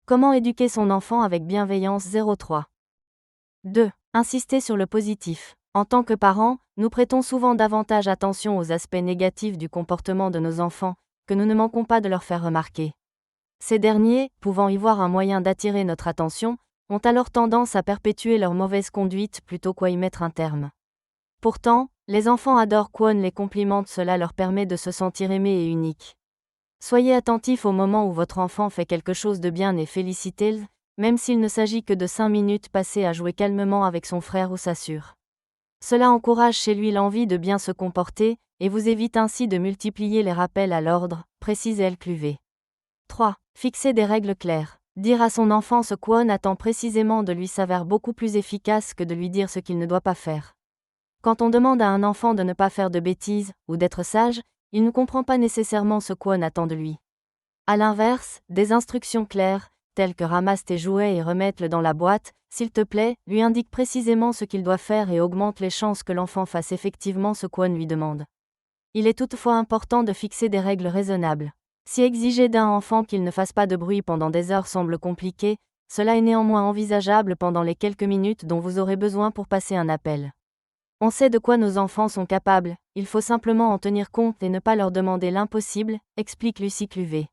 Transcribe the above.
Comment éduquer son enfant avec bienveillance 03. 2. Insister sur le positif. En tant que parents, nous prêtons souvent davantage attention aux aspects négatifs du comportement de nos enfants, que nous ne manquons pas de leur faire remarquer. Ces derniers, pouvant y voir un moyen d'attirer notre attention, ont alors tendance à perpétuer leur mauvaise conduite plutôt qu'à y mettre un terme. Pourtant, les enfants adorent qu'on les complimente, cela leur permet de se sentir aimés et uniques. Soyez attentifs au moment où votre enfant fait quelque chose de bien et félicitez-le, même s'il ne s'agit que de 5 minutes passées à jouer calmement avec son frère ou sa sœur. Cela encourage chez lui l'envie de bien se comporter, et vous évite ainsi de multiplier les rappels à l'ordre, précise Cluvet. 3. Fixer des règles claires. Dire à son enfant ce qu'on attend précisément de lui s'avère beaucoup plus efficace que de lui dire ce qu'il ne doit pas faire. Quand on demande à un enfant de ne pas faire de bêtises, ou d'être sage, il ne comprend pas nécessairement ce qu'on attend de lui. A l'inverse, des instructions claires, telles que ramasse tes jouets et remette-le dans la boîte, s'il te plaît, lui indiquent précisément ce qu'il doit faire et augmentent les chances que l'enfant fasse effectivement ce qu'on lui demande. Il est toutefois important de fixer des règles raisonnables. Si exiger d'un enfant qu'il ne fasse pas de bruit pendant des heures semble compliqué, cela est néanmoins envisageable pendant les quelques minutes dont vous aurez besoin pour passer un appel. On sait de quoi nos enfants sont capables, il faut simplement en tenir compte et ne pas leur demander l'impossible, explique Lucie Cluvet.